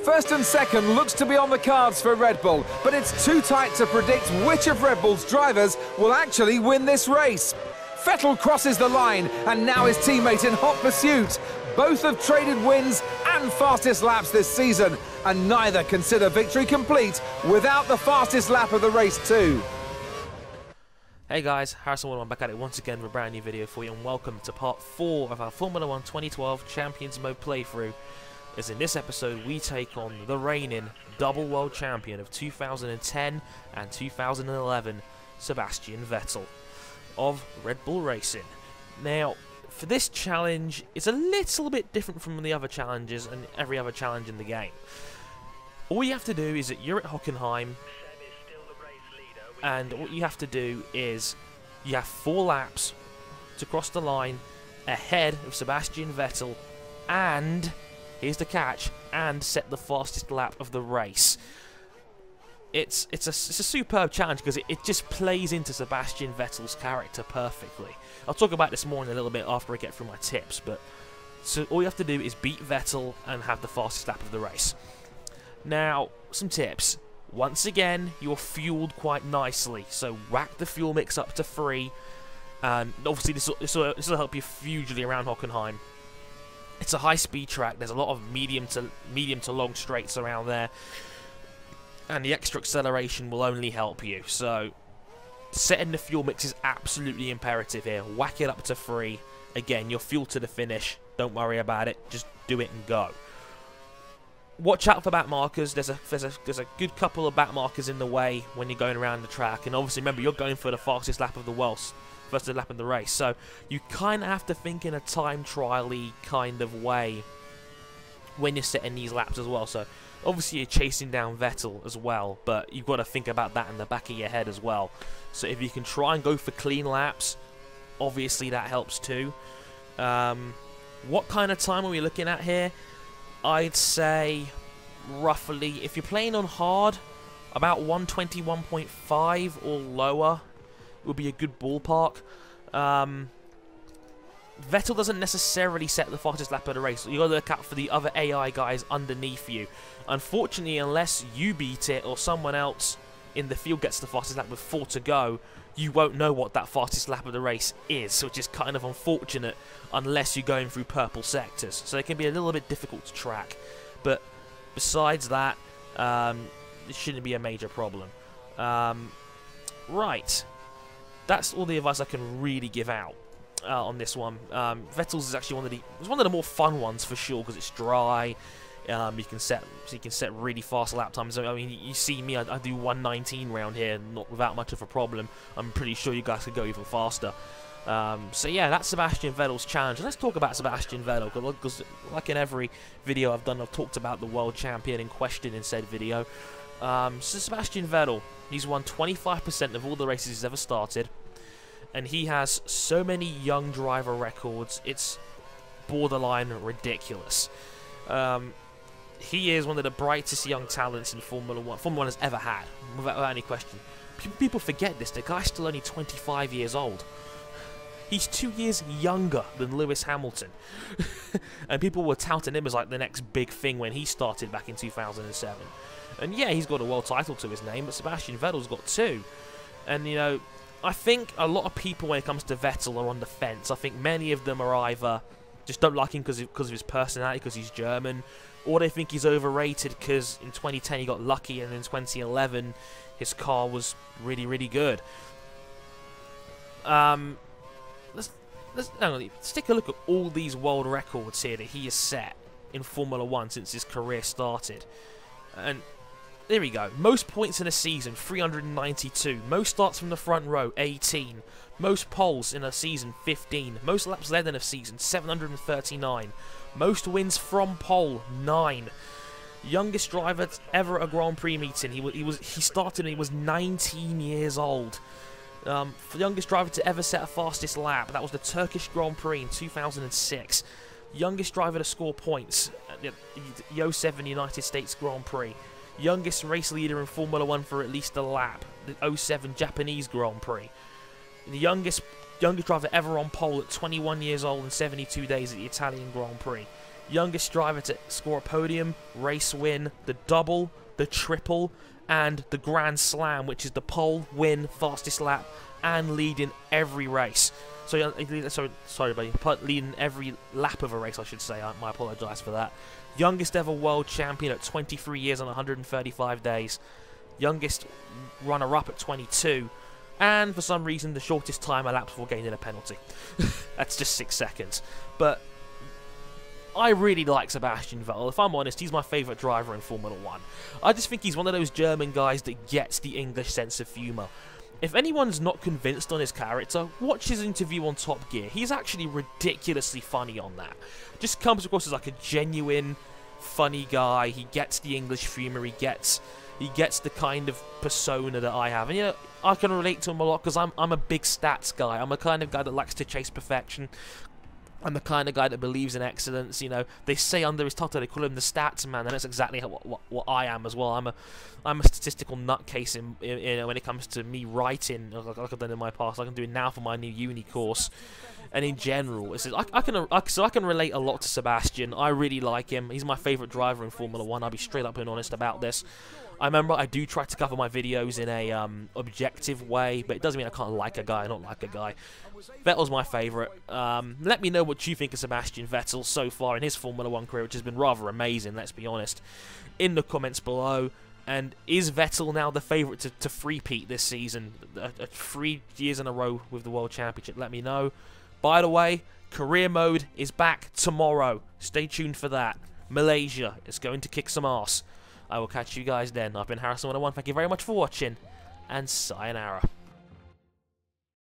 First and second looks to be on the cards for Red Bull, but it's too tight to predict which of Red Bull's drivers will actually win this race. Vettel crosses the line, and now his teammate in hot pursuit. Both have traded wins and fastest laps this season, and neither consider victory complete without the fastest lap of the race too. Hey guys, Harrison1 back at it once again with a brand new video for you, and welcome to part 4 of our Formula 1 2012 Champions Mode playthrough. As in this episode we take on the reigning double world champion of 2010 and 2011, Sebastian Vettel of Red Bull Racing. Now, for this challenge, it's a little bit different from the other challenges and every other challenge in the game. All you have to do is that you're at Hockenheim, and what you have to do is you have 4 laps to cross the line ahead of Sebastian Vettel, and here's the catch, and set the fastest lap of the race. It's a superb challenge because it just plays into Sebastian Vettel's character perfectly. I'll talk about this more in a little bit after I get through my tips, but so all you have to do is beat Vettel and have the fastest lap of the race. Now, some tips. Once again, you're fueled quite nicely, so whack the fuel mix up to 3. Obviously, this will help you hugely around Hockenheim. It's a high-speed track. There's a lot of medium to long straights around there, and the extra acceleration will only help you. So, setting the fuel mix is absolutely imperative here. Whack it up to 3. Again, you're fueled to the finish. Don't worry about it. Just do it and go. Watch out for back markers. There's a good couple of back markers in the way when you're going around the track, and obviously remember you're going for the fastest lap of the world. First lap of the race, so you kind of have to think in a time trial-y kind of way when you're setting these laps as well. So obviously you're chasing down Vettel as well, but you've got to think about that in the back of your head as well. So if you can try and go for clean laps, obviously that helps too. What kind of time are we looking at here? I'd say roughly, if you're playing on hard, about 121.5 or lower would be a good ballpark. Vettel doesn't necessarily set the fastest lap of the race. You got to look out for the other AI guys underneath you. Unfortunately, unless you beat it or someone else in the field gets the fastest lap with 4 to go, you won't know what that fastest lap of the race is, which is kind of unfortunate unless you're going through purple sectors. So it can be a little bit difficult to track. But besides that, it shouldn't be a major problem. Right. That's all the advice I can really give out on this one. Vettel's is actually one of the more fun ones for sure because it's dry. You can set really fast lap times. I mean, you see me, I do 119 round here, not without much of a problem. I'm pretty sure you guys could go even faster. So yeah, that's Sebastian Vettel's challenge. And let's talk about Sebastian Vettel because, like in every video I've done, I've talked about the world champion in question in said video. So Sebastian Vettel, he's won 25% of all the races he's ever started, and he has so many young driver records, it's borderline ridiculous. He is one of the brightest young talents in Formula 1 has ever had, without any question. People forget this, the guy's still only 25 years old. He's 2 years younger than Lewis Hamilton. And people were touting him as like the next big thing when he started back in 2007. And yeah, he's got a world title to his name, but Sebastian Vettel's got 2. And you know, I think a lot of people when it comes to Vettel are on the fence. I think many of them are either just don't like him because of his personality, because he's German, or they think he's overrated because in 2010 he got lucky and in 2011 his car was really, really good. Let's take a look at all these world records here that he has set in Formula 1 since his career started. And there we go. Most points in a season, 392. Most starts from the front row, 18. Most poles in a season, 15. Most laps led in a season, 739. Most wins from pole, 9. Youngest driver ever at a Grand Prix meeting. He started when he was 19 years old. The youngest driver to ever set a fastest lap. That was the Turkish Grand Prix in 2006. Youngest driver to score points at the 07 United States Grand Prix. Youngest race leader in Formula 1 for at least a lap. The 07 Japanese Grand Prix. The youngest driver ever on pole at 21 years old and 72 days at the Italian Grand Prix. Youngest driver to score a podium, race win, the double, the triple, and the Grand Slam, which is the pole, win, fastest lap, and lead in every race. So, sorry, buddy, leading every lap of a race, I should say. I apologise for that. Youngest ever world champion at 23 years and 135 days. Youngest runner-up at 22. And for some reason, the shortest time elapsed before gaining a penalty. That's just 6 seconds. But I really like Sebastian Vettel. If I'm honest, he's my favourite driver in Formula 1. I just think he's one of those German guys that gets the English sense of humour. If anyone's not convinced on his character, watch his interview on Top Gear. He's actually ridiculously funny on that. Just comes across as like a genuine, funny guy. He gets the English humour. He gets the kind of persona that I have. And, you know, I can relate to him a lot because I'm a big stats guy. I'm a kind of guy that likes to chase perfection. I'm the kind of guy that believes in excellence. You know, they say under his title they call him the stats man, and that's exactly what I am as well. I'm a statistical nutcase in when it comes to me writing, like I've done in my past, like I'm doing now for my new uni course. And in general, I can relate a lot to Sebastian. I really like him. He's my favourite driver in Formula 1. I'll be straight up and honest about this. I remember I do try to cover my videos in a objective way, but it doesn't mean I can't like a guy, not like a guy. Vettel's my favourite. Let me know what you think of Sebastian Vettel so far in his Formula 1 career, which has been rather amazing, let's be honest, in the comments below. And is Vettel now the favourite to three-peat this season? 3 years in a row with the World Championship? Let me know. By the way, career mode is back tomorrow. Stay tuned for that. Malaysia is going to kick some ass. I will catch you guys then. I've been Harrison101. Thank you very much for watching, and sayonara.